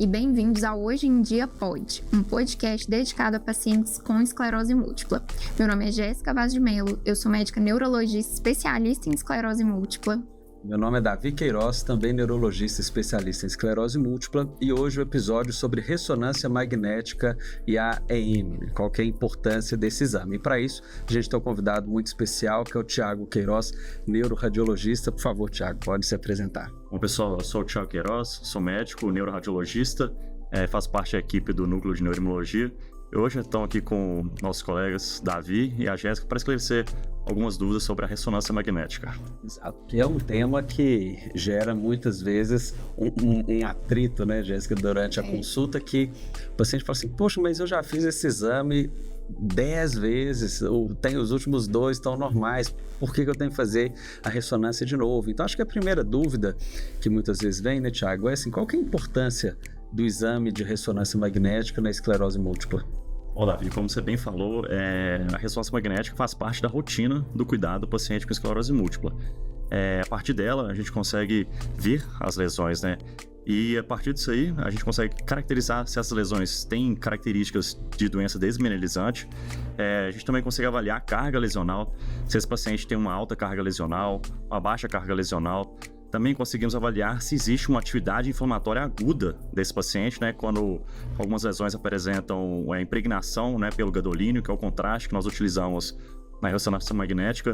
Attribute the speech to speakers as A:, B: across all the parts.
A: e bem-vindos ao Hoje em Dia Pode, um podcast dedicado a pacientes com esclerose múltipla. Meu nome é Jéssica Vaz de Mello, eu sou médica neurologista especialista em esclerose múltipla.
B: Meu nome é Davi Queiroz, também neurologista especialista em esclerose múltipla, e hoje o episódio sobre ressonância magnética e a EM, qual que é a importância desse exame. E para isso, a gente tem um convidado muito especial, que é o Thiago Queiroz, neuroradiologista. Por favor, Thiago, pode se apresentar.
C: Bom, pessoal, eu sou o Thiago Queiroz, sou médico, neuroradiologista, faço parte da equipe do Núcleo de Neuroimunologia. Hoje estamos aqui com nossos colegas Davi e a Jéssica para esclarecer algumas dúvidas sobre a ressonância magnética.
B: Exato, que é um tema que gera muitas vezes um atrito, né, Jéssica, durante a consulta, que o paciente fala assim, poxa, mas eu já fiz esse exame 10 vezes, ou os últimos 2 estão normais, por que eu tenho que fazer a ressonância de novo? Então acho que a primeira dúvida que muitas vezes vem, né, Thiago, é assim, qual que é a importância do exame de ressonância magnética na esclerose múltipla?
C: Bom, Davi, como você bem falou, a ressonância magnética faz parte da rotina do cuidado do paciente com esclerose múltipla. A partir dela, a gente consegue ver as lesões, né? E a partir disso aí, a gente consegue caracterizar se essas lesões têm características de doença desmineralizante. A gente também consegue avaliar a carga lesional, se esse paciente tem uma alta carga lesional, uma baixa carga lesional. Também conseguimos avaliar se existe uma atividade inflamatória aguda desse paciente, né? Quando algumas lesões apresentam a impregnação, né, pelo gadolínio, que é o contraste que nós utilizamos na ressonância magnética.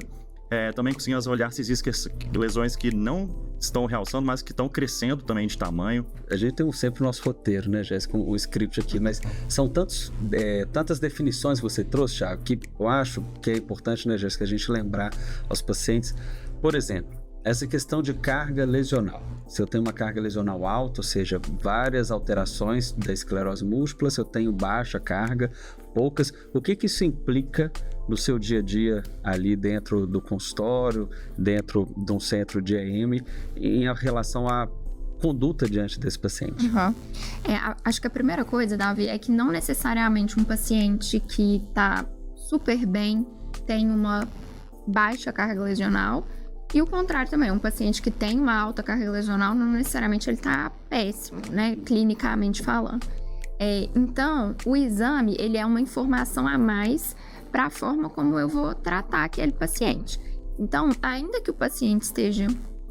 C: Também conseguimos avaliar se existem lesões que não estão realçando, mas que estão crescendo também de tamanho.
B: A gente tem sempre o nosso roteiro, né, Jéssica, o script aqui, mas são tantas definições que você trouxe, Thiago, que eu acho que é importante, né, Jéssica, a gente lembrar aos pacientes. Por exemplo, essa questão de carga lesional. Se eu tenho uma carga lesional alta, ou seja, várias alterações da esclerose múltipla, se eu tenho baixa carga, poucas, o que isso implica no seu dia a dia ali dentro do consultório, dentro de um centro de EM, em relação à conduta diante desse paciente?
A: Acho que a primeira coisa, Davi, é que não necessariamente um paciente que está super bem tem uma baixa carga lesional. E o contrário também, um paciente que tem uma alta carga lesional, não necessariamente ele está péssimo, né, clinicamente falando. Então, o exame, ele é uma informação a mais para a forma como eu vou tratar aquele paciente. Então, ainda que o paciente esteja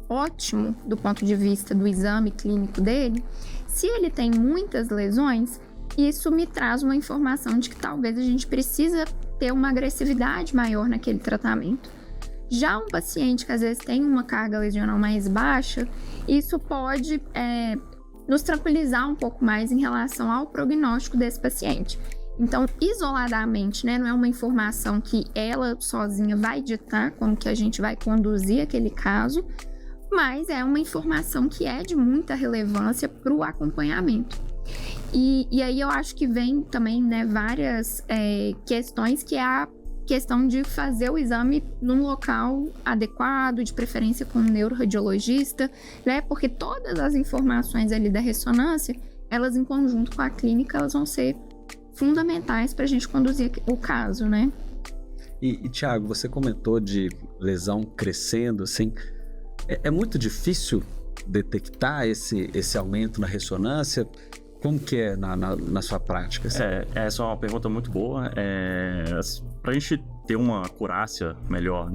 A: ótimo do ponto de vista do exame clínico dele, se ele tem muitas lesões, isso me traz uma informação de que talvez a gente precisa ter uma agressividade maior naquele tratamento. Já um paciente que às vezes tem uma carga lesional mais baixa, isso pode nos tranquilizar um pouco mais em relação ao prognóstico desse paciente. Então, isoladamente, né, não é uma informação que ela sozinha vai ditar como que a gente vai conduzir aquele caso, mas é uma informação que é de muita relevância para o acompanhamento. E aí eu acho que vem também, né, várias questões, que é a questão de fazer o exame num local adequado, de preferência com um neuroradiologista, né? Porque todas as informações ali da ressonância, elas em conjunto com a clínica, elas vão ser fundamentais para a gente conduzir o caso, né?
B: E Thiago, você comentou de lesão crescendo, assim, é muito difícil detectar esse aumento na ressonância? Como que é na sua prática? Assim?
C: Essa é uma pergunta muito boa. Para a gente ter uma acurácia melhor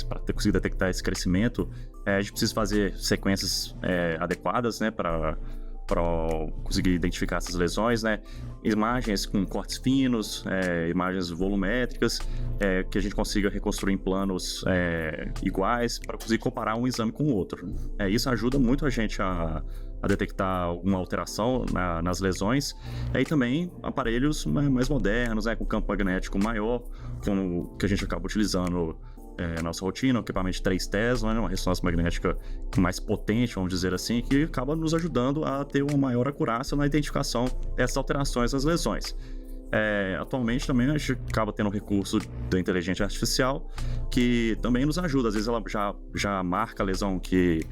C: para conseguir detectar esse crescimento, a gente precisa fazer sequências adequadas, né, para conseguir identificar essas lesões, né? Imagens com cortes finos, imagens volumétricas, que a gente consiga reconstruir em planos iguais para conseguir comparar um exame com o outro. Isso ajuda muito a gente a detectar alguma alteração nas lesões. E também aparelhos mais modernos, com campo magnético maior, como que a gente acaba utilizando na nossa rotina, um equipamento de 3 Tesla, né, uma ressonância magnética mais potente, vamos dizer assim, que acaba nos ajudando a ter uma maior acurácia na identificação dessas alterações nas lesões. Atualmente também a gente acaba tendo o recurso da inteligência artificial, que também nos ajuda. Às vezes ela já marca a lesão que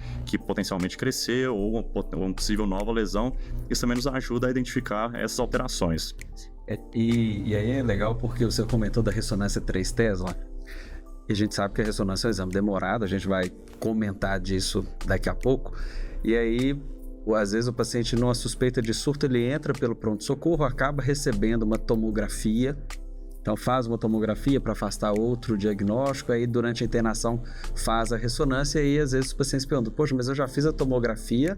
C: potencialmente cresceu, ou uma possível nova lesão. Isso também nos ajuda a identificar essas alterações.
B: E aí é legal porque você comentou da ressonância 3 Tesla. E a gente sabe que a ressonância é um exame demorado, a gente vai comentar disso daqui a pouco. E aí ou às vezes o paciente numa suspeita de surto, ele entra pelo pronto-socorro, acaba recebendo uma tomografia. Então faz uma tomografia para afastar outro diagnóstico, aí durante a internação faz a ressonância e às vezes os pacientes perguntam, poxa, mas eu já fiz a tomografia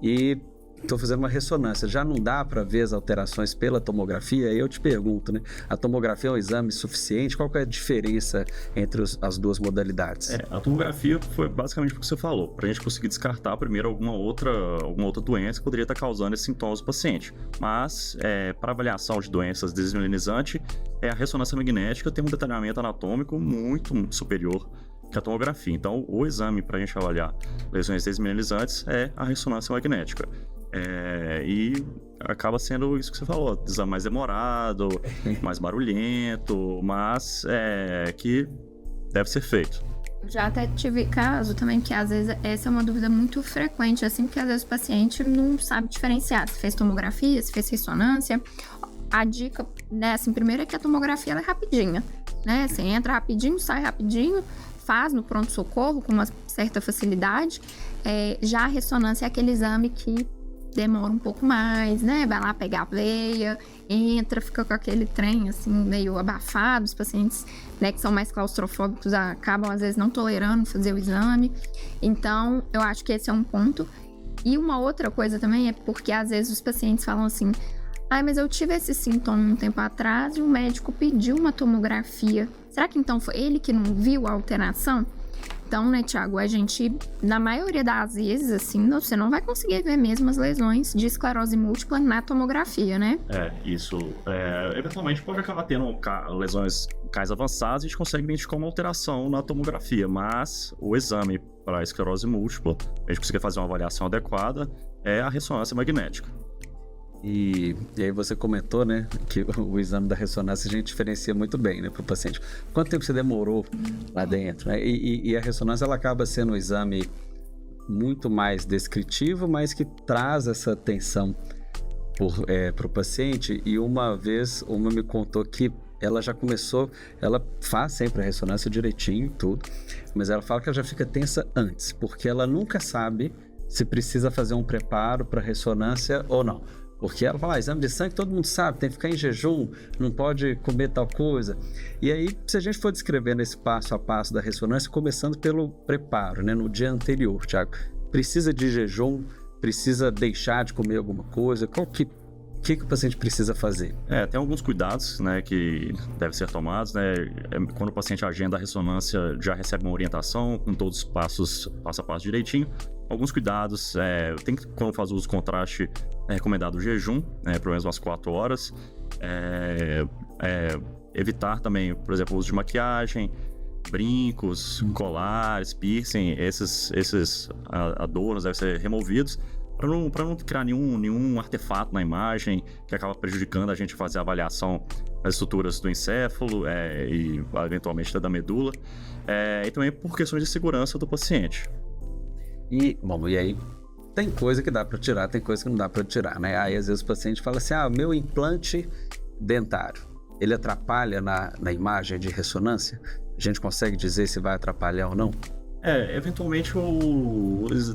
B: e estou fazendo uma ressonância, já não dá para ver as alterações pela tomografia? Aí eu te pergunto, né? A tomografia é um exame suficiente? Qual que é a diferença entre as duas modalidades?
C: A tomografia foi basicamente o que você falou, para a gente conseguir descartar primeiro alguma outra doença que poderia estar causando esses sintomas do paciente. Mas, para avaliação de doenças desmielinizantes, a ressonância magnética tem um detalhamento anatômico muito superior que a tomografia. Então, o exame para a gente avaliar lesões desmielinizantes é a ressonância magnética. E acaba sendo isso que você falou, exame mais demorado, mais barulhento, mas que deve ser feito.
A: Já até tive caso também que às vezes essa é uma dúvida muito frequente, assim, porque às vezes o paciente não sabe diferenciar se fez tomografia, se fez ressonância. A dica, né, assim, primeiro é que a tomografia ela é rapidinha, né? Você entra rapidinho, sai rapidinho, faz no pronto-socorro com uma certa facilidade. Já a ressonância é aquele exame que demora um pouco mais, né? Vai lá pegar a veia, entra, fica com aquele trem, assim, meio abafado. Os pacientes, né, que são mais claustrofóbicos acabam, às vezes, não tolerando fazer o exame. Então, eu acho que esse é um ponto. E uma outra coisa também é porque, às vezes, os pacientes falam assim, mas eu tive esse sintoma um tempo atrás e o médico pediu uma tomografia. Será que, então, foi ele que não viu a alteração? Então, né, Thiago, a gente, na maioria das vezes, assim, você não vai conseguir ver mesmo as lesões de esclerose múltipla na tomografia, né?
C: Isso. Eventualmente pode acabar tendo lesões mais avançadas e a gente consegue identificar uma alteração na tomografia, mas o exame para esclerose múltipla, a gente conseguir fazer uma avaliação adequada, é a ressonância magnética.
B: E aí você comentou, né, que o exame da ressonância a gente diferencia muito bem, né, para o paciente. Quanto tempo você demorou lá dentro, né? E a ressonância ela acaba sendo um exame muito mais descritivo, mas que traz essa atenção para o paciente. E uma vez, uma me contou que ela já começou, ela faz sempre a ressonância direitinho, tudo, mas ela fala que ela já fica tensa antes, porque ela nunca sabe se precisa fazer um preparo para ressonância ou não. Porque ela fala, exame de sangue todo mundo sabe, tem que ficar em jejum, não pode comer tal coisa. E aí, se a gente for descrevendo esse passo a passo da ressonância, começando pelo preparo, né, no dia anterior, Thiago, precisa de jejum, precisa deixar de comer alguma coisa, o que o paciente precisa fazer?
C: Tem alguns cuidados, né, que devem ser tomados, né? Quando o paciente agenda a ressonância, já recebe uma orientação com todos os passos, passo a passo direitinho. Alguns cuidados, tem que, quando faz uso de contraste, é recomendado o jejum, pelo menos umas 4 horas. Evitar também, por exemplo, o uso de maquiagem, brincos, colares, piercing, esses adornos devem ser removidos para não criar nenhum artefato na imagem que acaba prejudicando a gente fazer a avaliação das estruturas do encéfalo e eventualmente da medula, e também por questões de segurança do paciente.
B: E aí tem coisa que dá para tirar, tem coisa que não dá para tirar, né? Aí às vezes o paciente fala assim, meu implante dentário, ele atrapalha na imagem de ressonância? A gente consegue dizer se vai atrapalhar ou não?
C: Eventualmente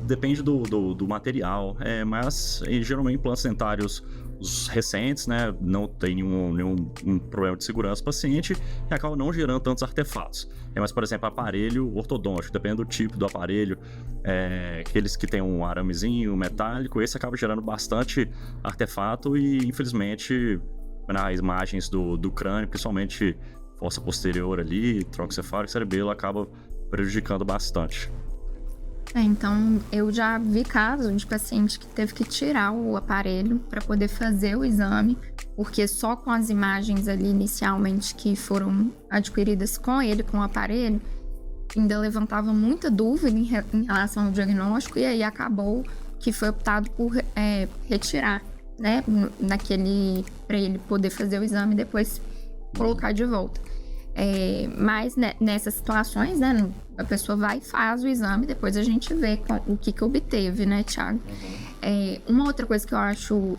C: depende do material, mas geralmente implantes dentários os recentes, né, não tem nenhum problema de segurança do paciente e acaba não gerando tantos artefatos. Mas, por exemplo, aparelho ortodôntico, dependendo do tipo do aparelho, aqueles que tem um aramezinho metálico, esse acaba gerando bastante artefato e, infelizmente, nas imagens do crânio, principalmente fossa posterior ali, tronco cefálico, cerebelo, acaba prejudicando bastante.
A: Então, eu já vi casos de paciente que teve que tirar o aparelho para poder fazer o exame, porque só com as imagens ali inicialmente que foram adquiridas com o aparelho, ainda levantava muita dúvida em relação ao diagnóstico, e aí acabou que foi optado por retirar, né, para ele poder fazer o exame e depois colocar de volta. Mas nessas situações, né, a pessoa vai e faz o exame, depois a gente vê o que obteve, né, Thiago? Uma outra coisa que eu acho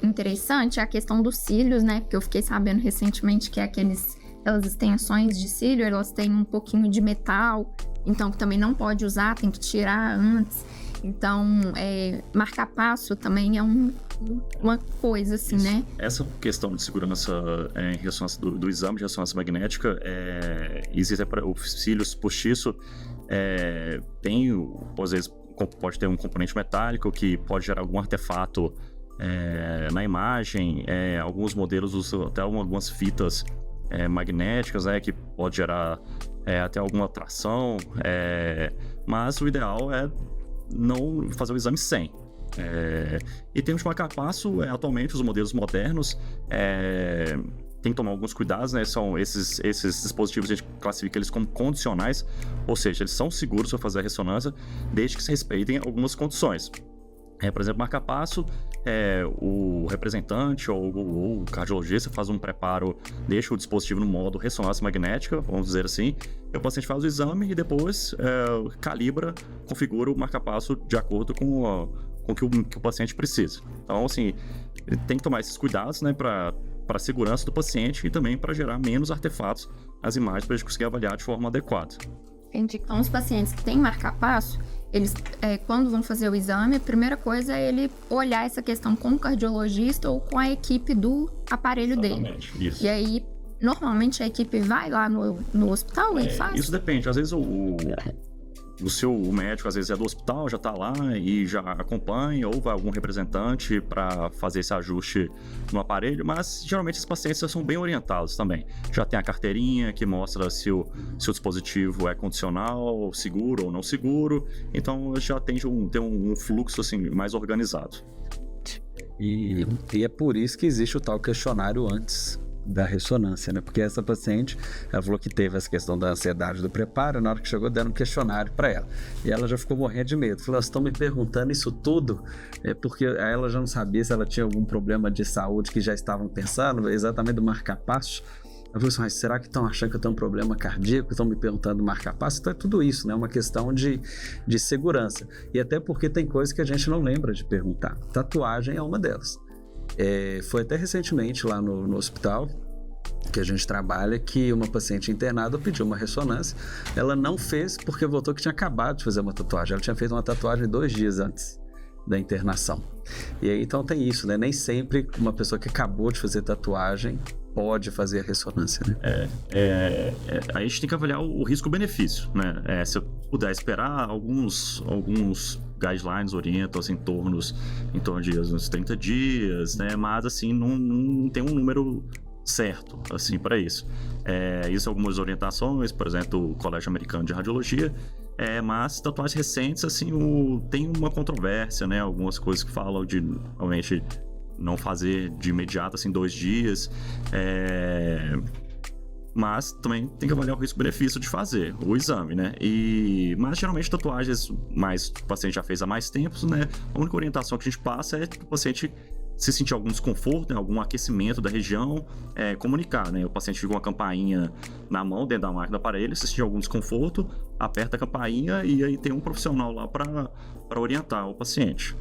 A: interessante é a questão dos cílios, né, porque eu fiquei sabendo recentemente que aquelas extensões de cílio, elas têm um pouquinho de metal, então que também não pode usar, tem que tirar antes. Então, marca-passo também é uma coisa, assim,
C: Isso.
A: né?
C: Essa questão de segurança em ressonância do exame de ressonância magnética, existe para os cílios postiço, às vezes, pode ter um componente metálico que pode gerar algum artefato na imagem. Alguns modelos usam até algumas fitas magnéticas, que pode gerar até alguma atração, mas o ideal é não fazer o exame sem. E temos de marca-passo, atualmente os modelos modernos tem que tomar alguns cuidados, né? São esses dispositivos, a gente classifica eles como condicionais, ou seja, eles são seguros para fazer a ressonância, desde que se respeitem algumas condições. Por exemplo, marca-passo, o representante ou o cardiologista faz um preparo, deixa o dispositivo no modo ressonância magnética, vamos dizer assim, e o paciente faz o exame e depois calibra, configura o marca-passo de acordo com o que o paciente precisa. Então, assim, ele tem que tomar esses cuidados, né, para a segurança do paciente e também para gerar menos artefatos nas imagens para a gente conseguir avaliar de forma adequada.
A: Entendi. Então, os pacientes que têm marca-passo, eles, quando vão fazer o exame, a primeira coisa é ele olhar essa questão com o cardiologista ou com a equipe do aparelho
C: Exatamente,
A: dele.
C: isso.
A: E aí, normalmente, a equipe vai lá no hospital e faz?
C: Isso depende. Às vezes o médico, às vezes, é do hospital, já tá lá e já acompanha, ou vai algum representante para fazer esse ajuste no aparelho, mas geralmente os pacientes já são bem orientados também. Já tem a carteirinha que mostra se o dispositivo é condicional, seguro ou não seguro, então já tem um fluxo assim, mais organizado.
B: E é por isso que existe o tal questionário antes da ressonância, né? Porque essa paciente, ela falou que teve essa questão da ansiedade do preparo, na hora que chegou deram um questionário para ela, e ela já ficou morrendo de medo, falou, estão me perguntando isso tudo, porque ela já não sabia se ela tinha algum problema de saúde que já estavam pensando, exatamente do marca-passo. Eu falei assim, mas será que estão achando que eu tenho um problema cardíaco? Estão me perguntando marca-passo? Então é tudo isso, né? Uma questão de segurança, e até porque tem coisas que a gente não lembra de perguntar. Tatuagem é uma delas. Foi até recentemente lá no hospital que a gente trabalha, que uma paciente internada pediu uma ressonância, ela não fez porque voltou que tinha acabado de fazer uma tatuagem, ela tinha feito uma tatuagem 2 dias antes da internação. E aí então tem isso, né? Nem sempre uma pessoa que acabou de fazer tatuagem pode fazer a ressonância, né?
C: A gente tem que avaliar o risco-benefício, né? Se eu puder esperar, alguns guidelines orientam assim, em torno de uns 30 dias, né? Mas assim, não tem um número certo assim, para isso. Isso algumas orientações, por exemplo, o Colégio Americano de Radiologia, mas tatuagens recentes, assim, tem uma controvérsia, né? Algumas coisas que falam de realmente não fazer de imediato, assim, 2 dias, mas também tem que avaliar o risco-benefício de fazer o exame, né? Mas geralmente tatuagens, o paciente já fez há mais tempo, né? A única orientação que a gente passa é que o paciente, se sentir algum desconforto, né, algum aquecimento da região, comunicar, né? O paciente fica com uma campainha na mão, dentro da máquina do aparelho, se sentir algum desconforto, aperta a campainha e aí tem um profissional lá para orientar o paciente.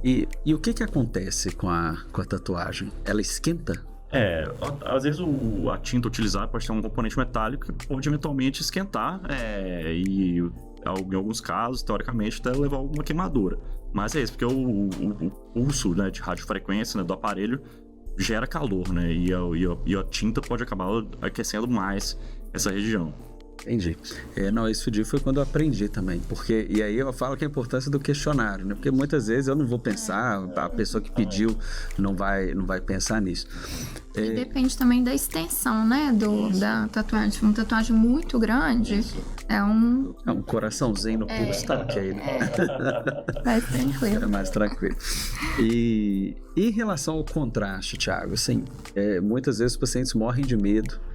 B: E o que acontece com a tatuagem? Ela esquenta?
C: Às vezes a tinta utilizada pode ter um componente metálico que pode eventualmente esquentar, e em alguns casos, teoricamente, até levar a alguma queimadura. Mas é isso, porque o pulso, né, de radiofrequência, né, do aparelho gera calor, né, e a tinta pode acabar aquecendo mais essa região.
B: Entendi. Esse dia foi quando eu aprendi também, e aí eu falo que a importância do questionário, né? Porque muitas vezes eu não vou pensar, a pessoa que pediu não vai pensar nisso.
A: E depende também da extensão, né, da tatuagem. Se for uma tatuagem muito grande, é um
B: coraçãozinho no pulso, tá ok, né?
A: Mais tranquilo.
B: É mais tranquilo. E em relação ao contraste, Thiago, assim, muitas vezes os pacientes morrem de medo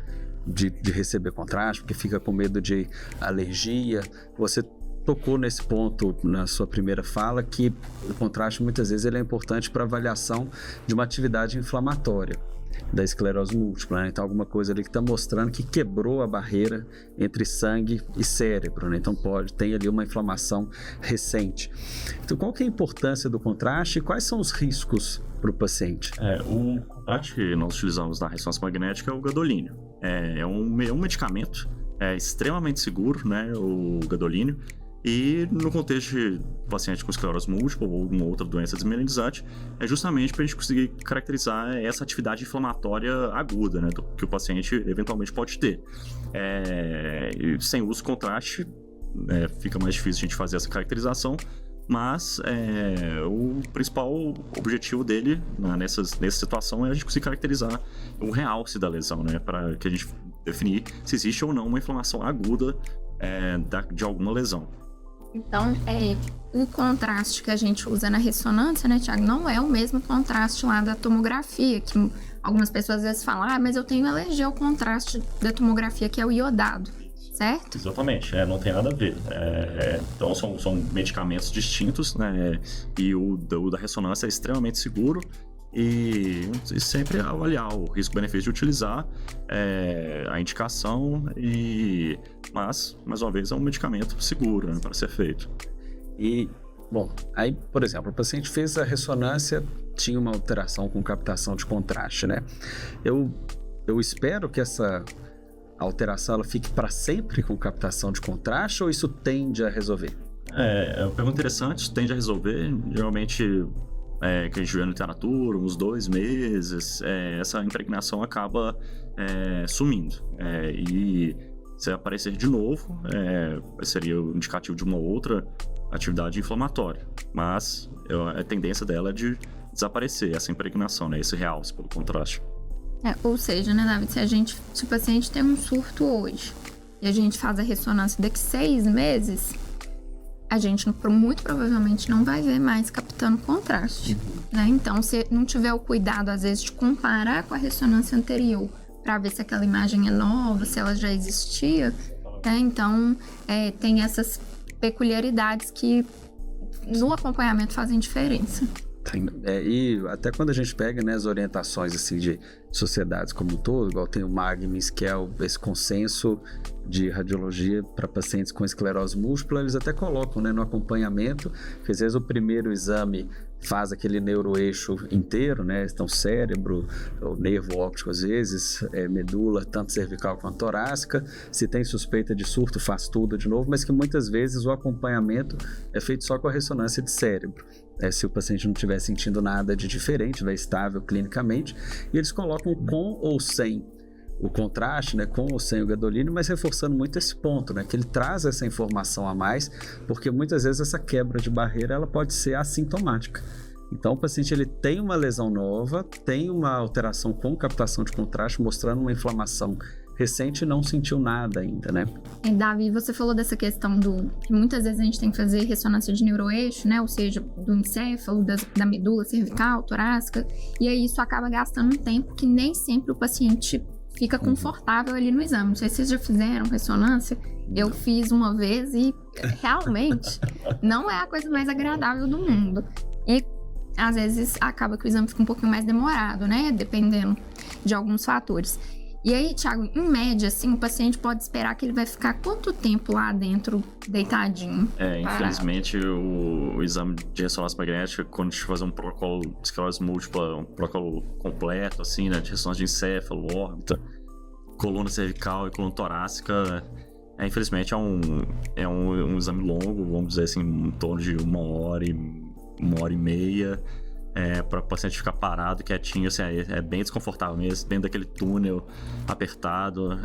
B: de receber contraste, porque fica com medo de alergia. Você tocou nesse ponto na sua primeira fala, que o contraste muitas vezes ele é importante para avaliação de uma atividade inflamatória da esclerose múltipla, né? Então alguma coisa ali que está mostrando que quebrou a barreira entre sangue e cérebro, né? Então tem ali uma inflamação recente. Então qual que é a importância do contraste e quais são os riscos para o paciente?
C: O contraste que nós utilizamos na ressonância magnética é o gadolínio. É um medicamento extremamente seguro, né, o gadolínio, E no contexto de paciente com esclerose múltipla ou alguma outra doença desmineralizante, é justamente para a gente conseguir caracterizar essa atividade inflamatória aguda, né, que o paciente eventualmente pode ter. E sem uso de contraste, fica mais difícil a gente fazer essa caracterização, mas o principal objetivo dele nessa situação é a gente conseguir caracterizar o realce da lesão, né, para que a gente definir se existe ou não uma inflamação aguda de alguma lesão.
A: Então, o contraste que a gente usa na ressonância, né, Thiago, não é o mesmo contraste lá da tomografia, que algumas pessoas às vezes falam, mas eu tenho alergia ao contraste da tomografia, que é o iodado, certo?
C: Exatamente, não tem nada a ver. Então, são medicamentos distintos, né, e o da ressonância é extremamente seguro, e sempre avaliar o risco-benefício de utilizar a indicação, mas, mais uma vez, é um medicamento seguro, né, para ser feito.
B: E, bom, aí, por exemplo, o paciente fez a ressonância, tinha uma alteração com captação de contraste, né? Eu espero que essa alteração ela fique para sempre com captação de contraste ou isso tende a resolver?
C: É uma pergunta interessante, tende a resolver, geralmente... que a gente vê na literatura, uns 2 meses, essa impregnação acaba sumindo. E se aparecer de novo, seria o indicativo de uma outra atividade inflamatória. Mas a tendência dela é de desaparecer essa impregnação, né, esse realce pelo contraste.
A: Ou seja, né, David, se o paciente tem um surto hoje e a gente faz a ressonância daqui 6 meses... a gente muito provavelmente não vai ver mais captando contraste, né? Então, se não tiver o cuidado, às vezes, de comparar com a ressonância anterior para ver se aquela imagem é nova, se ela já existia, né? Então, tem essas peculiaridades que no acompanhamento fazem diferença.
B: E até quando a gente pega, né, as orientações assim, de sociedades como um todo, igual tem o MAGMIS, que é esse consenso de radiologia para pacientes com esclerose múltipla, eles até colocam, né, no acompanhamento, que às vezes o primeiro exame faz aquele neuroeixo inteiro, né, então cérebro, o nervo óptico às vezes, medula, tanto cervical quanto torácica, se tem suspeita de surto faz tudo de novo, mas que muitas vezes o acompanhamento é feito só com a ressonância de cérebro. Se o paciente não estiver sentindo nada de diferente, vai estável clinicamente, e eles colocam com ou sem o contraste, né, com ou sem o gadolínio, mas reforçando muito esse ponto, né, que ele traz essa informação a mais, porque muitas vezes essa quebra de barreira ela pode ser assintomática. Então o paciente ele tem uma lesão nova, tem uma alteração com captação de contraste, mostrando uma inflamação recente e não sentiu nada ainda, né?
A: Davi, você falou dessa questão que muitas vezes a gente tem que fazer ressonância de neuroeixo, né? Ou seja, do encéfalo, da medula cervical, torácica, e aí isso acaba gastando um tempo que nem sempre o paciente fica confortável ali no exame. Não sei se vocês já fizeram ressonância, eu fiz uma vez e realmente não é a coisa mais agradável do mundo. E às vezes acaba que o exame fica um pouquinho mais demorado, né? Dependendo de alguns fatores. E aí, Thiago, em média, assim, o paciente pode esperar que ele vai ficar quanto tempo lá dentro, deitadinho?
C: Infelizmente, o exame de ressonância magnética, quando a gente fazer um protocolo de esclerose múltipla, um protocolo completo, assim, né, de ressonância de encéfalo, órbita, coluna cervical e coluna torácica, infelizmente é um exame longo, vamos dizer assim, em torno de 1h30, para o paciente ficar parado, quietinho, assim, é bem desconfortável mesmo, dentro daquele túnel apertado,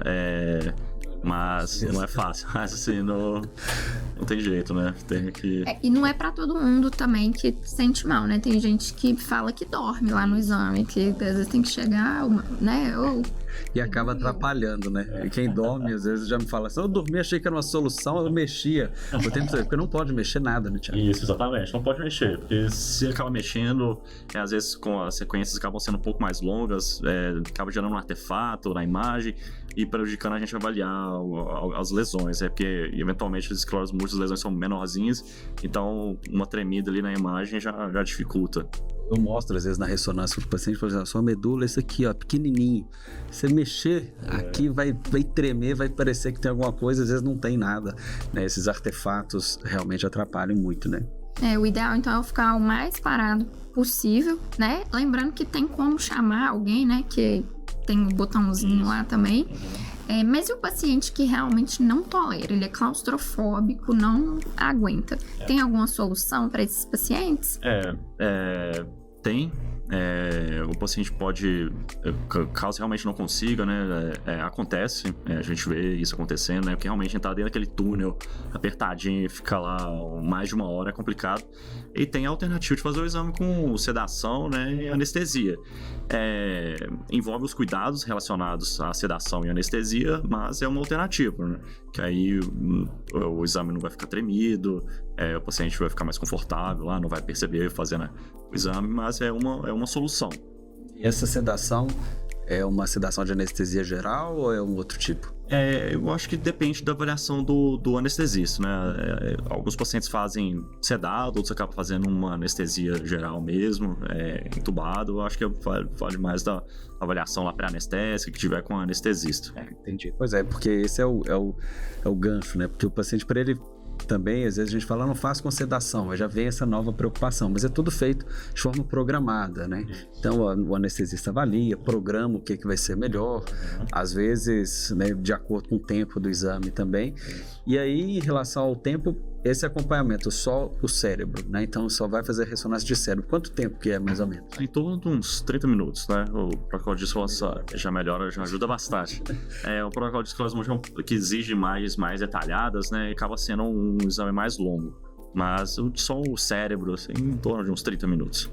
C: mas não é fácil, mas assim, não tem jeito, né? Tem que...
A: E não é pra todo mundo também que sente mal, né? Tem gente que fala que dorme lá no exame, que às vezes tem que chegar, né?
B: E acaba atrapalhando, né? E quem dorme, às vezes, já me fala assim, eu dormi, achei que era uma solução, eu mexia. Eu tenho que saber, porque não pode mexer nada, né, Thiago?
C: Isso, exatamente, não pode mexer, porque se acaba mexendo, às vezes com as sequências acabam sendo um pouco mais longas, acaba gerando um artefato na imagem e prejudicando a gente avaliar as lesões, porque eventualmente as escleroses múltiplas, as lesões são menorzinhas, então uma tremida ali na imagem já dificulta.
B: Eu mostro, às vezes, na ressonância do paciente, por exemplo, sua medula, esse aqui, ó, pequenininho. Você mexer aqui, vai tremer, vai parecer que tem alguma coisa, às vezes não tem nada, né? Esses artefatos realmente atrapalham muito, né?
A: O ideal, então, é eu ficar o mais parado possível, né? Lembrando que tem como chamar alguém, né, que tem o botãozinho lá também. Mas e o paciente que realmente não tolera? Ele é claustrofóbico, não aguenta. Tem alguma solução para esses pacientes?
C: Tem. O paciente pode, caso realmente não consiga, né, acontece, a gente vê isso acontecendo, né, porque realmente entrar dentro daquele túnel apertadinho e ficar lá mais de uma hora é complicado. E tem a alternativa de fazer o exame com sedação, né, e anestesia. Envolve os cuidados relacionados à sedação e anestesia, mas é uma alternativa, né, que aí o exame não vai ficar tremido, o paciente vai ficar mais confortável lá, não vai perceber fazendo o exame, mas é uma solução.
B: E essa sedação é uma sedação de anestesia geral ou é um outro tipo?
C: Eu acho que depende da avaliação do anestesista, né? Alguns pacientes fazem sedado, outros acabam fazendo uma anestesia geral mesmo, entubado. Eu acho que vale mais da avaliação lá pré-anestésica que tiver com o anestesista.
B: Entendi. Pois é, porque esse é o gancho, né? Porque o paciente, para ele também, às vezes a gente fala, não faço com sedação, mas já vem essa nova preocupação, mas é tudo feito de forma programada, né? Então o anestesista avalia, programa o que vai ser melhor, às vezes, né, de acordo com o tempo do exame também. E aí, em relação ao tempo, esse acompanhamento, só o cérebro, né? Então só vai fazer ressonância de cérebro. Quanto tempo que é, mais ou menos?
C: Em torno de uns 30 minutos, né? O protocolo de escolação já melhora, já ajuda bastante. O protocolo de escolação que exige imagens mais detalhadas, né? Acaba sendo um exame mais longo. Mas só o cérebro, assim, em torno de uns 30 minutos.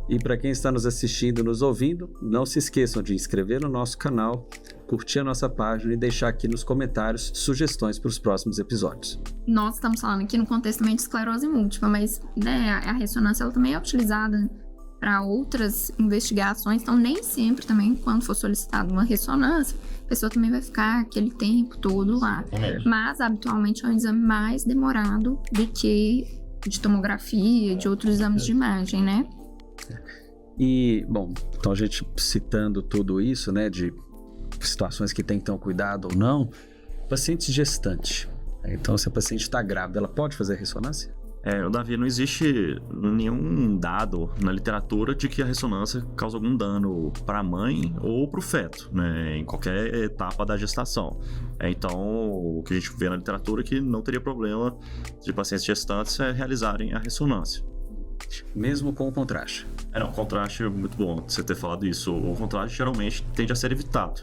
B: E para quem está nos assistindo e nos ouvindo, não se esqueçam de inscrever no nosso canal, curtir a nossa página e deixar aqui nos comentários sugestões para os próximos episódios.
A: Nós estamos falando aqui no contexto também de esclerose múltipla, mas né, a ressonância ela também é utilizada para outras investigações, então nem sempre também, quando for solicitada uma ressonância, a pessoa também vai ficar aquele tempo todo lá. Mas, habitualmente, é um exame mais demorado do que de tomografia, de outros exames de imagem, né?
B: E, bom, então a gente citando tudo isso, né, de situações que tem que ter um cuidado ou não, paciente gestante. Então, se a paciente está grávida, ela pode fazer ressonância?
C: Davi, não existe nenhum dado na literatura de que a ressonância causa algum dano para a mãe ou para o feto, né, em qualquer etapa da gestação. Então, o que a gente vê na literatura é que não teria problema de pacientes gestantes realizarem a ressonância.
B: Mesmo com o contraste?
C: Não, o contraste é muito bom você ter falado isso. O contraste geralmente tende a ser evitado.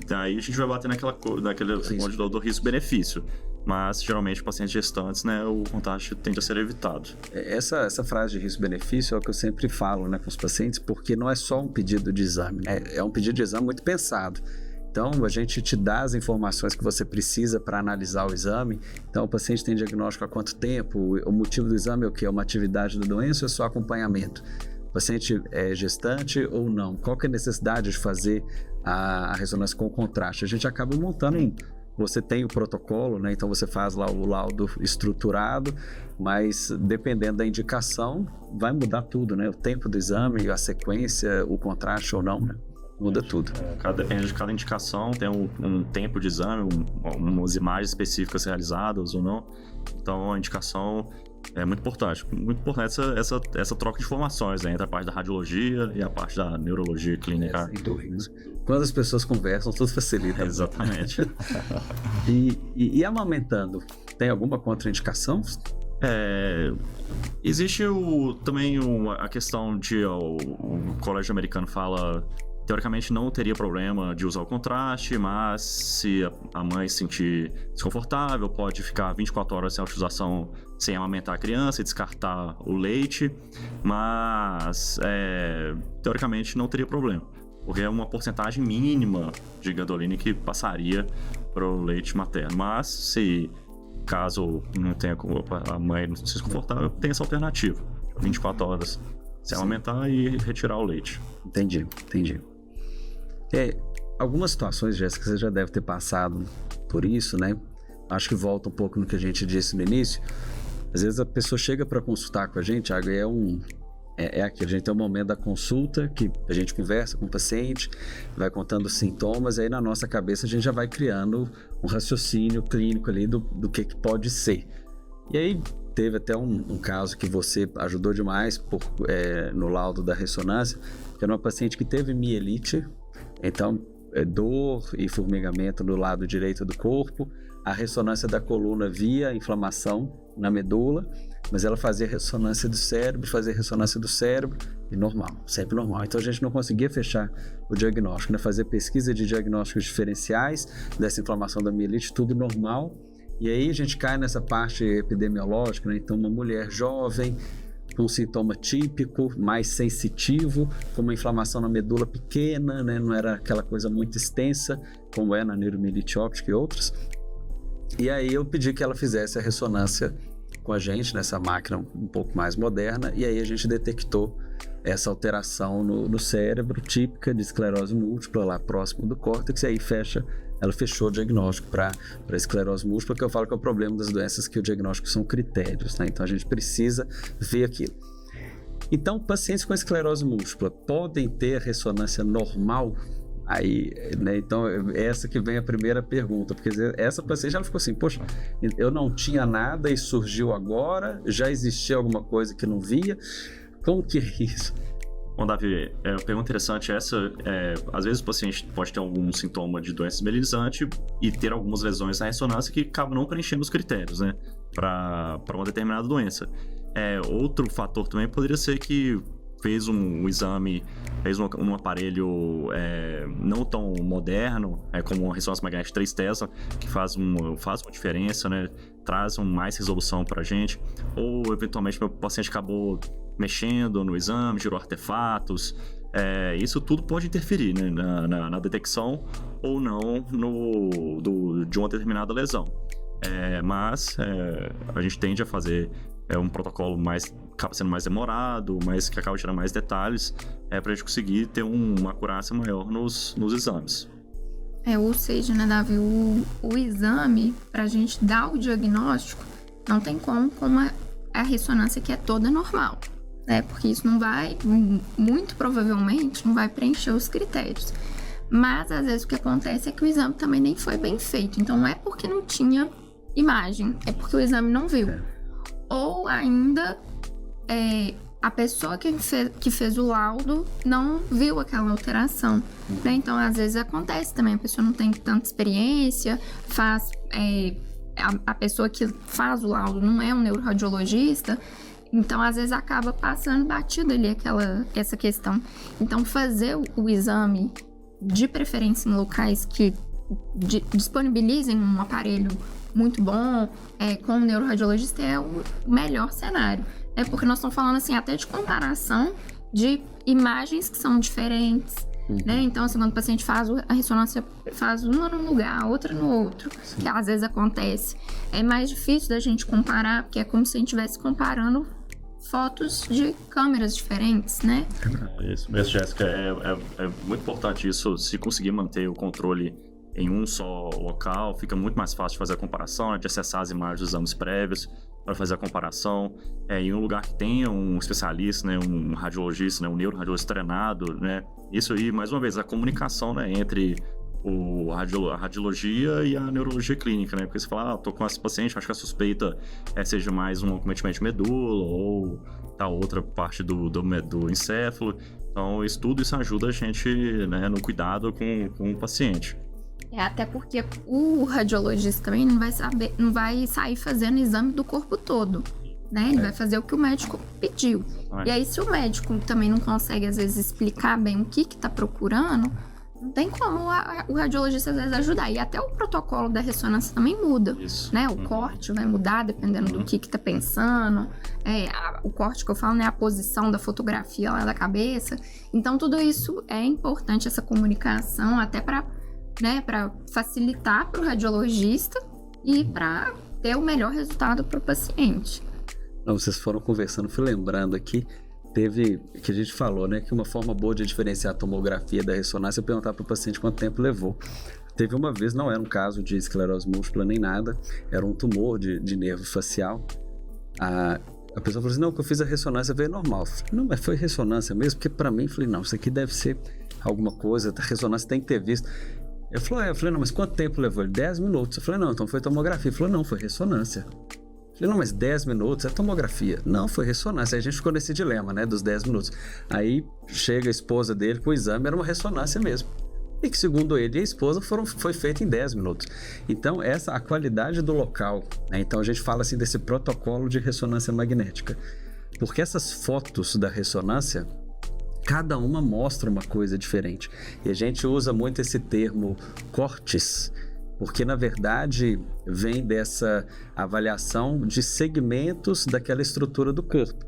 C: Daí a gente vai bater naquele onde do risco-benefício. Mas, geralmente, pacientes gestantes, né, o contraste tende a ser evitado.
B: Essa frase de risco-benefício é o que eu sempre falo, né, com os pacientes, porque não é só um pedido de exame, é um pedido de exame muito pensado. Então, a gente te dá as informações que você precisa para analisar o exame. Então, o paciente tem diagnóstico há quanto tempo? O motivo do exame é o quê? É uma atividade da doença ou é só acompanhamento? O paciente é gestante ou não? Qual que é a necessidade de fazer a ressonância com contraste? A gente acaba montando Você tem o protocolo, né? Então você faz lá o laudo estruturado, mas dependendo da indicação, vai mudar tudo, né? O tempo do exame, a sequência, o contraste ou não, né? Muda tudo.
C: Depende de cada indicação, tem um tempo de exame, umas imagens específicas realizadas ou não. Então a indicação é muito importante. Muito importante essa troca de informações, né, entre a parte da radiologia e a parte da neurologia clínica.
B: Sem dúvida. Quando as pessoas conversam, tudo facilita.
C: Exatamente.
B: E amamentando, tem alguma contraindicação?
C: Existe também a questão de o colégio americano fala, teoricamente não teria problema de usar o contraste, mas se a mãe se sentir desconfortável, pode ficar 24 horas sem a utilização, sem amamentar a criança e descartar o leite, mas teoricamente não teria problema, porque é uma porcentagem mínima de gadolinium que passaria para o leite materno. Mas se caso não tenha, a mãe não se desconfortável, tem essa alternativa, 24 horas sem amamentar e retirar o leite.
B: Entendi. Algumas situações, Jéssica, você já deve ter passado por isso, né? Acho que volta um pouco no que a gente disse no início. Às vezes a pessoa chega para consultar com a gente, Thiago, aqui, a gente tem um momento da consulta que a gente conversa com o paciente, vai contando os sintomas, e aí na nossa cabeça a gente já vai criando um raciocínio clínico ali do que pode ser. E aí teve até um caso que você ajudou demais no laudo da ressonância, que era uma paciente que teve mielite, então dor e formigamento no lado direito do corpo, a ressonância da coluna via inflamação na medula, mas ela fazia ressonância do cérebro, e normal, sempre normal. Então a gente não conseguia fechar o diagnóstico, né? Fazer pesquisa de diagnósticos diferenciais dessa inflamação da mielite, tudo normal. E aí a gente cai nessa parte epidemiológica, né? Então uma mulher jovem, com um sintoma típico, mais sensitivo, com uma inflamação na medula pequena, né? Não era aquela coisa muito extensa, como é na neuromielite óptica e outras. E aí eu pedi que ela fizesse a ressonância com a gente, nessa máquina um pouco mais moderna, e aí a gente detectou essa alteração no cérebro, típica de esclerose múltipla, lá próximo do córtex, e aí ela fechou o diagnóstico para esclerose múltipla, que eu falo que é o problema das doenças, que o diagnóstico são critérios, né? Então a gente precisa ver aquilo. Então, pacientes com esclerose múltipla podem ter ressonância normal? Aí, né? Então, essa que vem a primeira pergunta, porque essa paciente, ela ficou assim, poxa, eu não tinha nada e surgiu agora, já existia alguma coisa que não via, como que é isso?
C: Bom, Davi, uma pergunta interessante essa, às vezes o paciente pode ter algum sintoma de doença esmerilizante e ter algumas lesões na ressonância que acabam não preenchendo os critérios, né, para uma determinada doença. Outro fator também poderia ser que fez um exame, fez um aparelho não tão moderno, como uma ressonância magnética 3 Tesla, que faz uma diferença, né? Traz mais resolução para a gente, ou eventualmente o paciente acabou mexendo no exame, gerou artefatos. Isso tudo pode interferir, né, na detecção ou não de uma determinada lesão. Mas a gente tende a fazer um protocolo acaba sendo mais demorado, mas que acaba gerando mais detalhes para a gente conseguir ter uma acurácia maior nos exames.
A: Ou seja, né, Davi, o exame, para a gente dar o diagnóstico, não tem como a ressonância que é toda normal, né? Porque isso não vai, muito provavelmente, não vai preencher os critérios. Mas, às vezes, o que acontece é que o exame também nem foi bem feito. Então, não é porque não tinha imagem, é porque o exame não viu. Ou ainda, a pessoa que fez o laudo não viu aquela alteração, né? Então, às vezes acontece também, a pessoa não tem tanta experiência, a pessoa que faz o laudo não é um neuroradiologista, então, às vezes acaba passando batido ali essa questão. Então, fazer o exame, de preferência em locais que disponibilizem um aparelho muito bom, com o neuroradiologista, é o melhor cenário. Porque nós estamos falando assim, até de comparação de imagens que são diferentes, né? Então, assim, quando o paciente faz a ressonância, faz uma num lugar, outra no outro, sim, que às vezes acontece. É mais difícil da gente comparar, porque é como se a gente estivesse comparando fotos de câmeras diferentes, né?
C: Isso mesmo, Jéssica. É muito importante isso, se conseguir manter o controle em um só local, fica muito mais fácil de fazer a comparação, né, de acessar as imagens dos exames prévios para fazer a comparação, em um lugar que tenha um especialista, né, um radiologista, né, um neuroradiologista treinado, né. Isso aí, mais uma vez, a comunicação, né, entre a radiologia e a neurologia clínica, né, porque você fala, tô com esse paciente, acho que a suspeita seja mais um acometimento de medula ou tá outra parte do encéfalo. Então, tudo isso ajuda a gente, né, no cuidado com o paciente.
A: Até porque o radiologista também não vai sair fazendo exame do corpo todo, né? Ele vai fazer o que o médico pediu. E aí, se o médico também não consegue, às vezes, explicar bem o que tá procurando, não tem como o radiologista, às vezes, ajudar. E até o protocolo da ressonância também muda, né? O corte vai mudar dependendo do que tá pensando. O corte que eu falo, né? A posição da fotografia lá da cabeça. Então, tudo isso é importante, essa comunicação, até para facilitar para o radiologista e para ter o melhor resultado para o paciente.
B: Não, vocês foram conversando, fui lembrando aqui, teve, que a gente falou, né, que uma forma boa de diferenciar a tomografia da ressonância é perguntar para o paciente quanto tempo levou. Teve uma vez, não era um caso de esclerose múltipla nem nada, era um tumor de nervo facial. A pessoa falou assim, não, que eu fiz a ressonância, veio normal. Eu falei, não, mas foi ressonância mesmo? Porque para mim, eu falei, não, isso aqui deve ser alguma coisa, a ressonância tem que ter visto. Eu falei, não, mas quanto tempo levou? Ele, 10 minutos. Eu falei, não, então foi tomografia. Ele falou, não, foi ressonância. Eu Falei, não, mas 10 minutos é tomografia. Não, foi ressonância. Aí a gente ficou nesse dilema, né, dos 10 minutos. Aí chega a esposa dele com o exame, era uma ressonância mesmo. E que, segundo ele e a esposa, foi feito em 10 minutos. Então, a qualidade do local, né? Então a gente fala assim desse protocolo de ressonância magnética. Porque essas fotos da ressonância, cada uma mostra uma coisa diferente. E a gente usa muito esse termo cortes, porque na verdade vem dessa avaliação de segmentos daquela estrutura do corpo.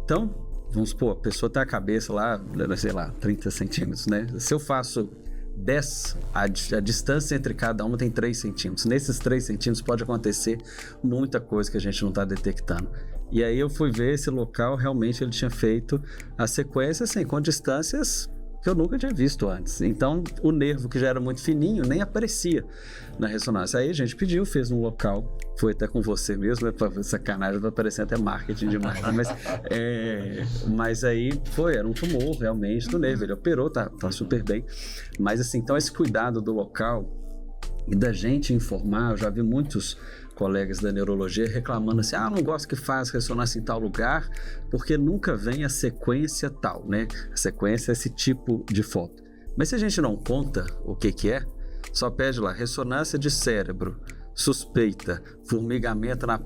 B: Então, vamos supor, a pessoa tem a cabeça lá, sei lá, 30 centímetros, né? Se eu faço 10, a distância entre cada uma tem 3 centímetros. Nesses 3 centímetros pode acontecer muita coisa que a gente não está detectando. E aí eu fui ver esse local, realmente ele tinha feito a sequência assim, com distâncias que eu nunca tinha visto antes. Então, o nervo, que já era muito fininho, nem aparecia na ressonância. Aí a gente pediu, fez um local, foi até com você mesmo, pra sacanagem, vai parecer até marketing demais, mas aí era um tumor realmente do nervo, ele operou, tá super bem. Mas assim, então esse cuidado do local e da gente informar, eu já vi muitos colegas da neurologia reclamando assim, não gosto que faz ressonância em tal lugar, porque nunca vem a sequência tal, né? A sequência é esse tipo de foto. Mas se a gente não conta o que é, só pede lá, ressonância de suspeita, formigamento na...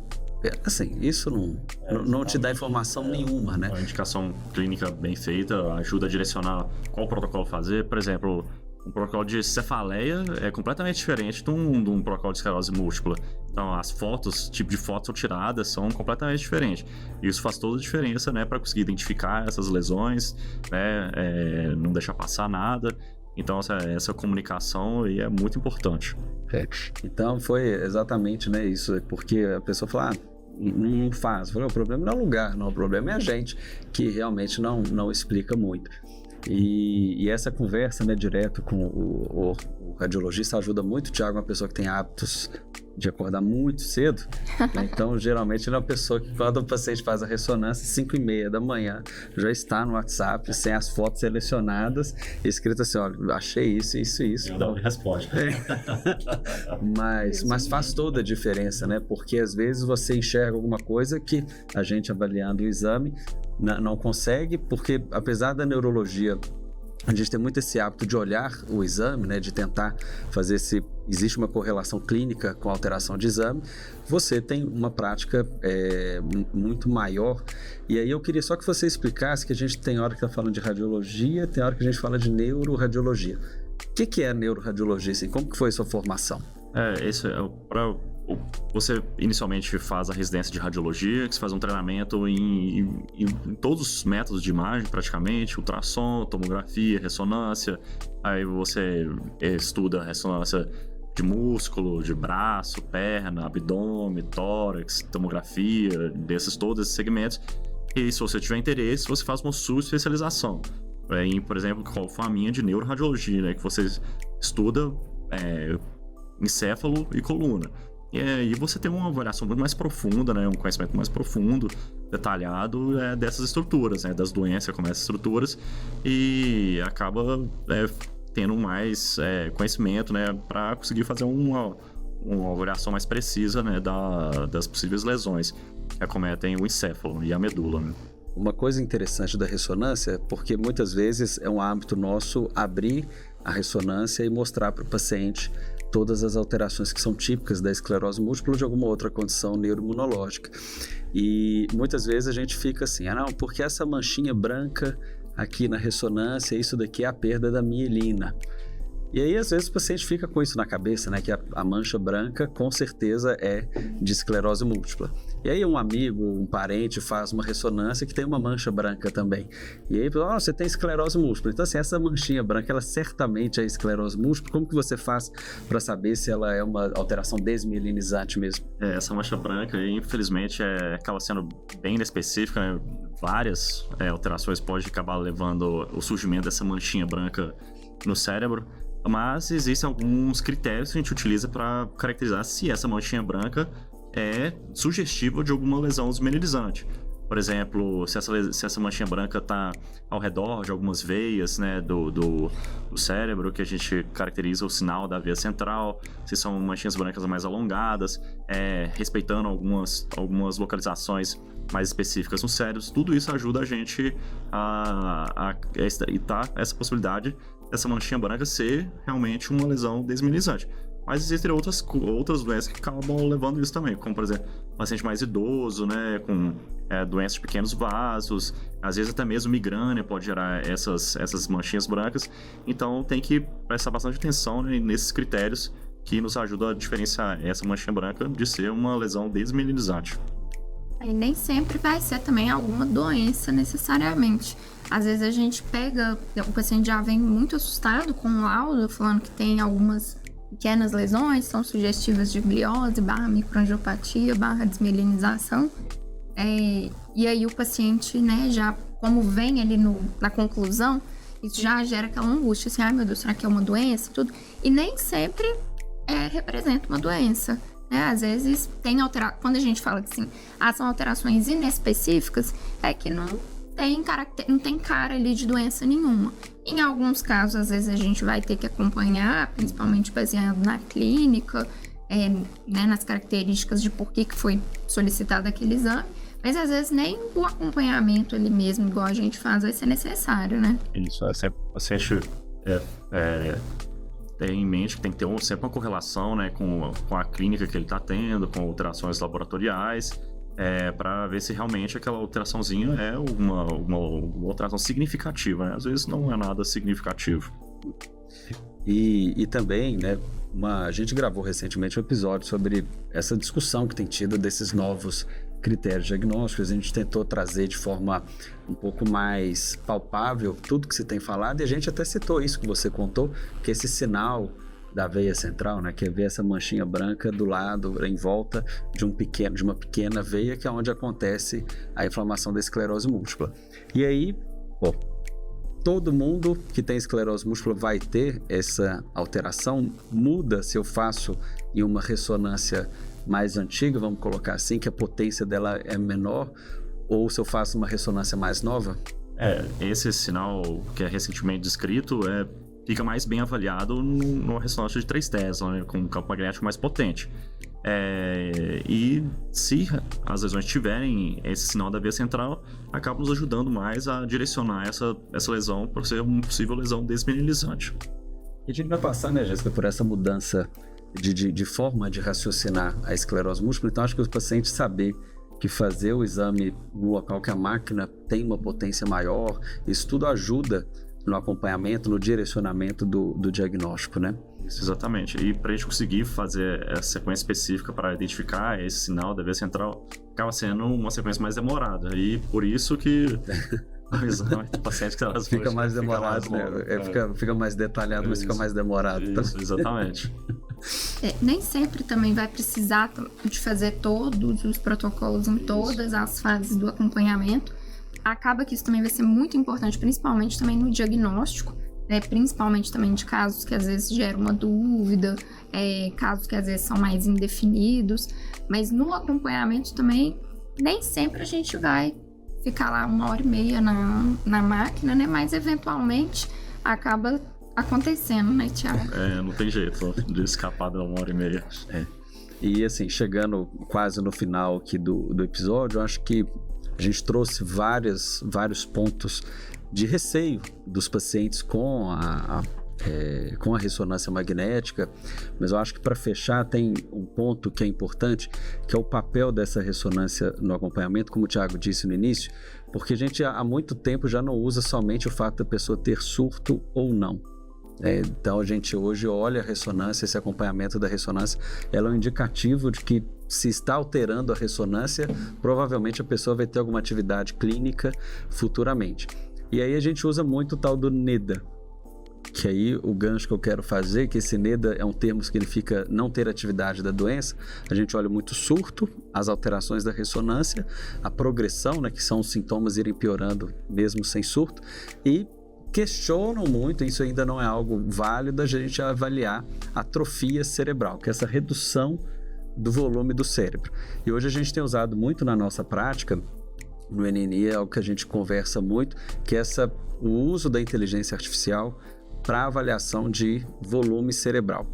B: Assim, isso não te dá informação nenhuma, né?
C: A indicação clínica bem feita ajuda a direcionar qual protocolo fazer. Por exemplo, um protocolo de cefaleia é completamente diferente de um protocolo de esclerose múltipla. Então, as fotos, tipo de fotos são tiradas, são completamente diferentes. E isso faz toda a diferença, né, para conseguir identificar essas lesões, né, não deixar passar nada. Então, essa comunicação aí é muito importante.
B: Então, foi exatamente, né, isso, porque a pessoa fala, não faz. Eu falei, o problema não é o lugar, não, o problema é a gente, que realmente não explica muito. E essa conversa, né, direto com o radiologista ajuda muito o Thiago, uma pessoa que tem hábitos de acordar muito cedo, né? Então geralmente ele é uma pessoa que quando o paciente faz a ressonância 5h30 da manhã, já está no WhatsApp sem as fotos selecionadas, escrito assim, olha, achei isso.
C: Eu dou resposta.
B: Mas faz toda a diferença, né? Porque às vezes você enxerga alguma coisa que a gente avaliando o exame não consegue, porque apesar da neurologia a gente tem muito esse hábito de olhar o exame, né, de tentar fazer se existe uma correlação clínica com a alteração de exame, você tem uma prática muito maior. E aí eu queria só que você explicasse que a gente tem hora que está falando de radiologia, tem hora que a gente fala de neuroradiologia. O que é a neuroradiologia? Assim, como que foi a sua formação?
C: Você inicialmente faz a residência de radiologia, que você faz um treinamento em todos os métodos de imagem, praticamente, ultrassom, tomografia, ressonância. Aí você estuda ressonância de músculo, de braço, perna, abdômen, tórax, tomografia, todos esses segmentos. E se você tiver interesse, você faz uma subespecialização. Por exemplo, qual foi a minha de neuroradiologia, né, que você estuda encéfalo e coluna. E aí você tem uma avaliação muito mais profunda, né, um conhecimento mais profundo, detalhado dessas estruturas, né, das doenças como essas estruturas, e acaba tendo mais conhecimento, né, para conseguir fazer uma avaliação mais precisa, né, das possíveis lesões que acometem o encéfalo e a medula, né.
B: Uma coisa interessante da ressonância é porque muitas vezes é um hábito nosso abrir a ressonância e mostrar para o paciente todas as alterações que são típicas da esclerose múltipla ou de alguma outra condição neuroimunológica. E muitas vezes a gente fica assim, porque essa manchinha branca aqui na ressonância, isso daqui é a perda da mielina. E aí, às vezes, o paciente fica com isso na cabeça, né? Que a mancha branca, com certeza, é de esclerose múltipla. E aí, um amigo, um parente faz uma ressonância que tem uma mancha branca também. E aí, você tem esclerose múltipla. Então, assim, essa manchinha branca, ela certamente é esclerose múltipla. Como que você faz para saber se ela é uma alteração desmielinizante mesmo?
C: Essa mancha branca, infelizmente, acaba sendo bem inespecífica, né? Várias alterações podem acabar levando o surgimento dessa manchinha branca no cérebro. Mas existem alguns critérios que a gente utiliza para caracterizar se essa manchinha branca é sugestiva de alguma lesão desmielinizante. Por exemplo, se essa manchinha branca está ao redor de algumas veias, né, do cérebro, que a gente caracteriza o sinal da veia central, se são manchinhas brancas mais alongadas, respeitando algumas localizações mais específicas no cérebro, tudo isso ajuda a gente a evitar essa possibilidade dessa manchinha branca ser realmente uma lesão desmineralizante. Mas existem outras doenças que acabam levando isso também, como, por exemplo, paciente mais idoso, né, com doenças de pequenos vasos, às vezes até mesmo migrânia pode gerar essas manchinhas brancas. Então, tem que prestar bastante atenção, né, nesses critérios que nos ajudam a diferenciar essa manchinha branca de ser uma lesão desmineralizante.
A: E nem sempre vai ser também alguma doença necessariamente. Às vezes a gente o paciente já vem muito assustado com o laudo, falando que tem algumas pequenas lesões, são sugestivas de gliose, microangiopatia, desmielinização. E aí o paciente, né, já como vem ali na conclusão, isso já gera aquela angústia, assim, ai meu Deus, será que é uma doença? Tudo. E nem sempre representa uma doença. Às vezes tem quando a gente fala que assim, são alterações inespecíficas, que não tem cara ali de doença nenhuma. Em alguns casos, às vezes a gente vai ter que acompanhar, principalmente baseado na clínica, né, nas características de por que foi solicitado aquele exame, mas às vezes nem o acompanhamento ali mesmo, igual a gente faz, vai ser necessário, né?
C: Isso, o paciente tem em mente que tem que ter sempre uma correlação, né, com a clínica que ele está tendo, com alterações laboratoriais, para ver se realmente aquela alteraçãozinha é uma alteração significativa, né? Às vezes não é nada significativo.
B: E também, né, a gente gravou recentemente um episódio sobre essa discussão que tem tido desses novos critérios diagnósticos. A gente tentou trazer de forma um pouco mais palpável tudo que se tem falado, e a gente até citou isso que você contou, que esse sinal da veia central, né, que é ver essa manchinha branca do lado, em volta de uma pequena veia, que é onde acontece a inflamação da esclerose múltipla. E aí, todo mundo que tem esclerose múltipla vai ter essa alteração. Muda se eu faço em uma ressonância mais antiga, vamos colocar assim, que a potência dela é menor, ou se eu faço uma ressonância mais nova?
C: Esse sinal que é recentemente descrito fica mais bem avaliado numa ressonância de 3 Tesla, né, com um campo magnético mais potente. E se as lesões tiverem esse sinal da veia central, acaba nos ajudando mais a direcionar essa lesão para ser uma possível lesão desmineralizante.
B: E a gente vai passar, né, Jéssica, por essa mudança de forma de raciocinar a esclerose múltipla. Então, acho que os pacientes saber que fazer o exame no local que a máquina tem uma potência maior, isso tudo ajuda no acompanhamento, no direcionamento do diagnóstico, né?
C: Isso, exatamente. E para a gente conseguir fazer essa sequência específica para identificar esse sinal da veia central, acaba sendo uma sequência mais demorada. E por isso que o exame do paciente
B: fica mais demorado, né? Fica mais detalhado, mas fica mais demorado.
C: Isso, exatamente.
A: Nem sempre também vai precisar de fazer todos os protocolos em todas as fases do acompanhamento. Acaba que isso também vai ser muito importante, principalmente também no diagnóstico, né? Principalmente também de casos que às vezes geram uma dúvida, casos que às vezes são mais indefinidos, mas no acompanhamento também nem sempre a gente vai ficar lá 1h30 na máquina, né? Mas eventualmente acaba acontecendo, né, Thiago?
C: Não tem jeito de escapar da 1h30.
B: E assim, chegando quase no final aqui do episódio, eu acho que a gente trouxe vários pontos de receio dos pacientes com a ressonância magnética, mas eu acho que para fechar tem um ponto que é importante, que é o papel dessa ressonância no acompanhamento, como o Thiago disse no início, porque a gente há muito tempo já não usa somente o fato da pessoa ter surto ou não. Então a gente hoje olha a ressonância, esse acompanhamento da ressonância, ela é um indicativo de que se está alterando a ressonância, provavelmente a pessoa vai ter alguma atividade clínica futuramente. E aí a gente usa muito o tal do NEDA, que aí o gancho que eu quero fazer, que esse NEDA é um termo que significa não ter atividade da doença. A gente olha muito o surto, as alterações da ressonância, a progressão, né, que são os sintomas irem piorando mesmo sem surto, e questionam muito, isso ainda não é algo válido, a gente avaliar a atrofia cerebral, que é essa redução do volume do cérebro. E hoje a gente tem usado muito na nossa prática no NNI é algo que a gente conversa muito, que é o uso da inteligência artificial para avaliação de volume cerebral.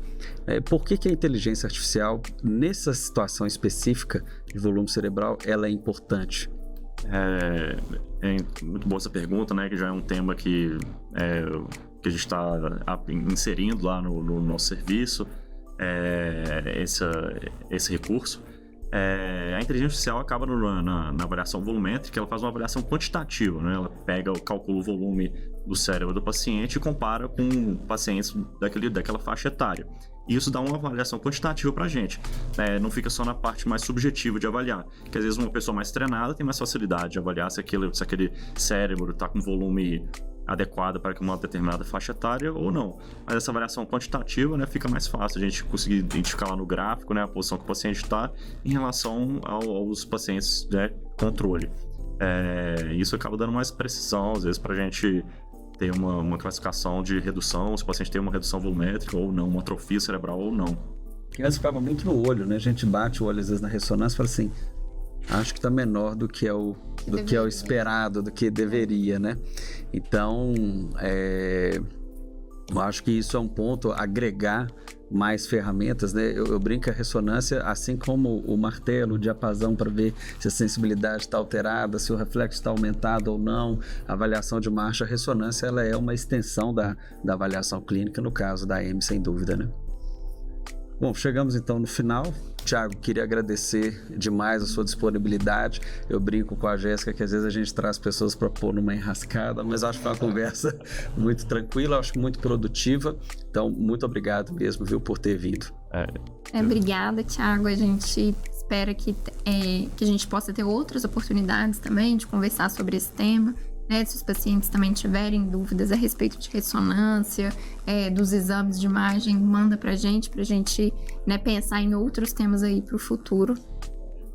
B: Por que a inteligência artificial, nessa situação específica de volume cerebral, ela é importante?
C: É muito boa essa pergunta, né? Que já é um tema que a gente está inserindo lá no nosso serviço, esse recurso. A inteligência artificial acaba na avaliação volumétrica, ela faz uma avaliação quantitativa, né? Ela calcula o volume do cérebro do paciente e compara com pacientes daquela faixa etária. E isso dá uma avaliação quantitativa para a gente. Não fica só na parte mais subjetiva de avaliar, que às vezes uma pessoa mais treinada tem mais facilidade de avaliar se aquele cérebro está com volume adequado para uma determinada faixa etária ou não. Mas essa avaliação quantitativa, né, fica mais fácil a gente conseguir identificar lá no gráfico, né, a posição que o paciente está em relação aos pacientes, né, controle. Isso acaba dando mais precisão, às vezes, para a gente ter uma classificação de redução, se o paciente tem uma redução volumétrica ou não, uma atrofia cerebral ou não.
B: Antes ficava muito no olho, né? A gente bate o olho às vezes na ressonância e fala assim, acho que está menor do que é o esperado, do que deveria, né? Então, eu acho que isso é um ponto, agregar mais ferramentas, né? Eu brinco a ressonância, assim como o martelo, o diapasão para ver se a sensibilidade está alterada, se o reflexo está aumentado ou não, a avaliação de marcha, a ressonância ela é uma extensão da avaliação clínica, no caso da AM, sem dúvida, né? Bom, chegamos então no final. Thiago, queria agradecer demais a sua disponibilidade. Eu brinco com a Jéssica que às vezes a gente traz pessoas para pôr numa enrascada, mas acho que foi uma conversa muito tranquila, acho muito produtiva. Então, muito obrigado mesmo, viu, por ter vindo.
A: Obrigada, Thiago. A gente espera que a gente possa ter outras oportunidades também de conversar sobre esse tema. Se os pacientes também tiverem dúvidas a respeito de ressonância, dos exames de imagem, manda pra gente pensar em outros temas aí pro futuro.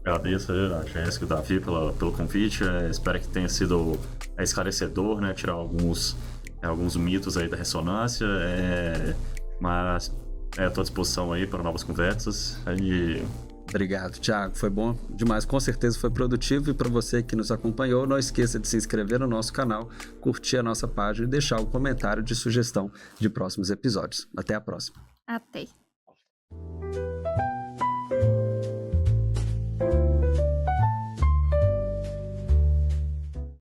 C: Agradeço a Jéssica e o Davi pelo convite. Espero que tenha sido esclarecedor, né? Tirar alguns mitos aí da ressonância. Mas estou à disposição aí para novas conversas.
B: Obrigado, Thiago. Foi bom demais. Com certeza foi produtivo. E para você que nos acompanhou, não esqueça de se inscrever no nosso canal, curtir a nossa página e deixar um comentário de sugestão de próximos episódios. Até a próxima.
A: Até.